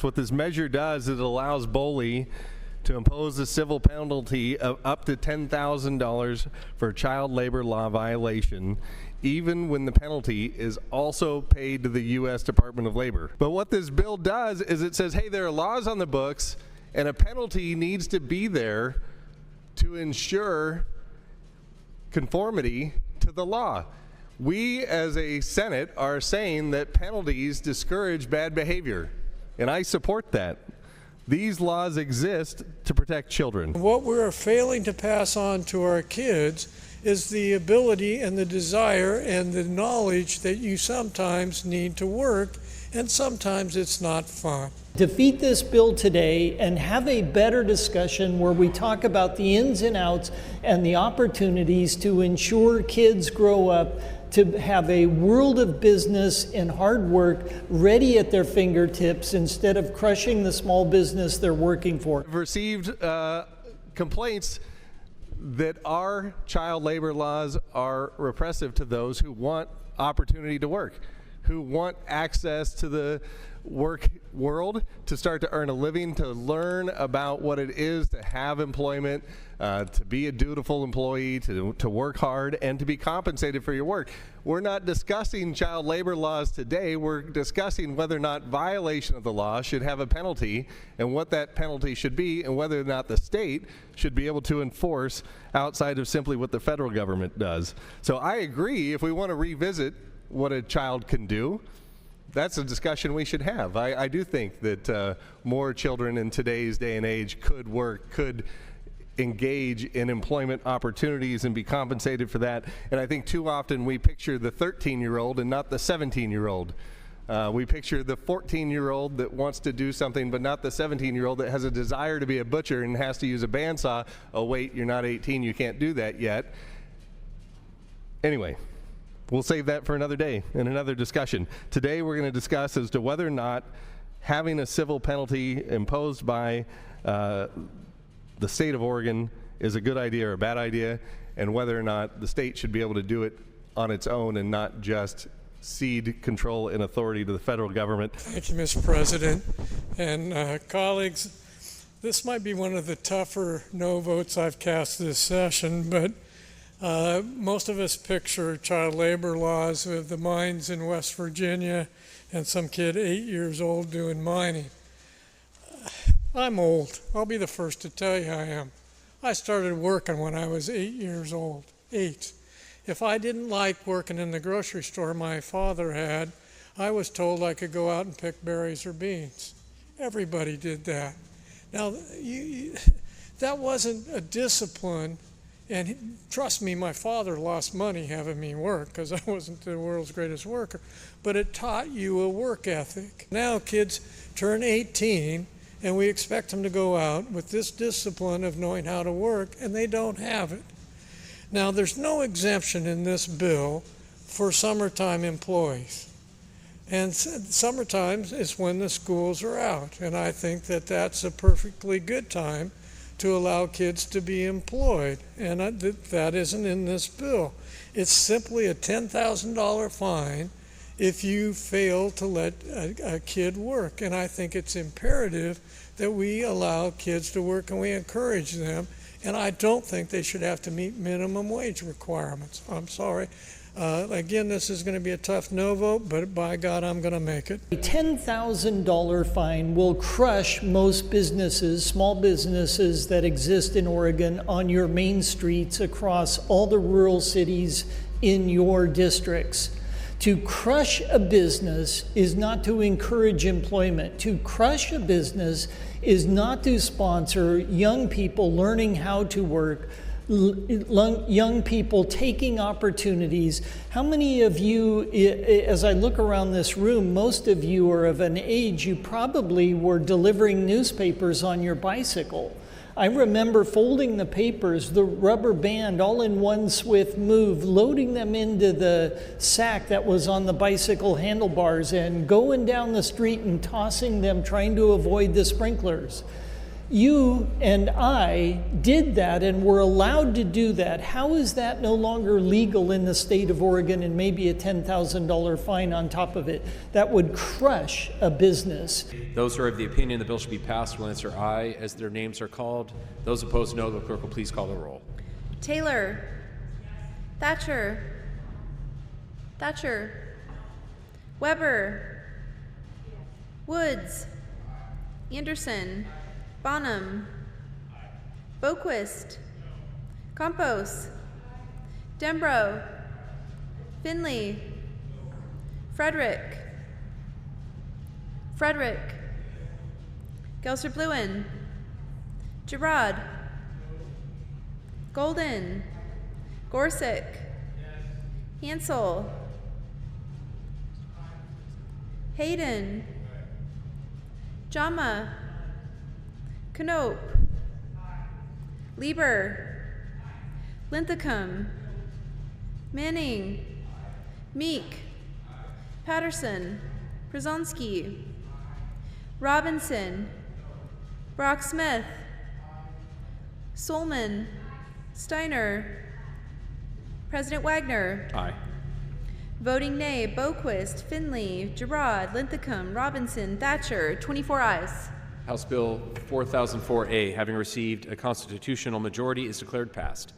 what this measure does is it allows BOLI to impose a civil penalty of up to $10,000 for child labor law violation, even when the penalty is also paid to the U.S. Department of Labor. But what this bill does is it says, hey, there are laws on the books, and a penalty needs to be there to ensure conformity to the law. We as a Senate are saying that penalties discourage bad behavior, and I support that. These laws exist to protect children. What we're failing to pass on to our kids is the ability and the desire and the knowledge that you sometimes need to work, and sometimes it's not fun. Defeat this bill today and have a better discussion where we talk about the ins and outs and the opportunities to ensure kids grow up to have a world of business and hard work ready at their fingertips instead of crushing the small business they're working for. I've received complaints that our child labor laws are repressive to those who want opportunity to work, who want access to the work world, to start to earn a living, to learn about what it is to have employment, to be a dutiful employee, to work hard, and to be compensated for your work. We're not discussing child labor laws today. We're discussing whether or not violation of the law should have a penalty and what that penalty should be, and whether or not the state should be able to enforce outside of simply what the federal government does. So I agree, if we want to revisit what a child can do, that's a discussion we should have. I do think that more children in today's day and age could work, could engage in employment opportunities and be compensated for that. And I think too often we picture the 13-year-old and not the 17-year-old. We picture the 14-year-old that wants to do something, but not the 17-year-old that has a desire to be a butcher and has to use a bandsaw. Oh wait, you're not 18, you can't do that yet. Anyway, we'll save that for another day and another discussion. Today we're going to discuss as to whether or not having a civil penalty imposed by the state of Oregon is a good idea or a bad idea, and whether or not the state should be able to do it on its own and not just cede control and authority to the federal government. Thank you, Mr. President. And colleagues, this might be one of the tougher no votes I've cast this session, but most of us picture child labor laws with the mines in West Virginia and some kid 8 years old doing mining. I'm old. I'll be the first to tell you I am. I started working when I was 8 years old. 8. If I didn't like working in the grocery store my father had, I was told I could go out and pick berries or beans. Everybody did that. Now, that wasn't a discipline. And trust me, my father lost money having me work because I wasn't the world's greatest worker. But it taught you a work ethic. Now kids turn 18 and we expect them to go out with this discipline of knowing how to work, and they don't have it. Now there's no exemption in this bill for summertime employees. And summertime is when the schools are out. And I think that that's a perfectly good time to allow kids to be employed, and that isn't in this bill. It's simply a $10,000 fine if you fail to let a kid work, and I think it's imperative that we allow kids to work and we encourage them, and I don't think they should have to meet minimum wage requirements. I'm sorry. Again, this is going to be a tough no vote, but by God, I'm going to make it. A $10,000 fine will crush most businesses, small businesses that exist in Oregon on your main streets across all the rural cities in your districts. To crush a business is not to encourage employment. To crush a business is not to sponsor young people learning how to work, young people taking opportunities. How many of you, as I look around this room, most of you are of an age you probably were delivering newspapers on your bicycle. I remember folding the papers, the rubber band, all in one swift move, loading them into the sack that was on the bicycle handlebars and going down the street and tossing them, trying to avoid the sprinklers. You and I did that and were allowed to do that. How is that no longer legal in the state of Oregon, and maybe a $10,000 fine on top of it? That would crush a business. Those who are of the opinion the bill should be passed will answer aye as their names are called. Those opposed, no. The clerk will please call the roll. Taylor. Thatcher. Thatcher. Weber. Woods. Anderson. Bonham. Boquist. Campos. Dembro. Finley. Frederick. Gelser-Bluen. Gerard. Golden. Gorsuch. Hansel. Hayden. Jama. Knope. Lieber. Linthicum. Manning. Meek. Patterson. Przonski. Robinson. Brock Smith. Solman. Steiner. President Wagner. Aye. Voting nay, Boquist, Finley, Gerard, Linthicum, Robinson, Thatcher, 24 ayes. House Bill 4004A, having received a constitutional majority, is declared passed.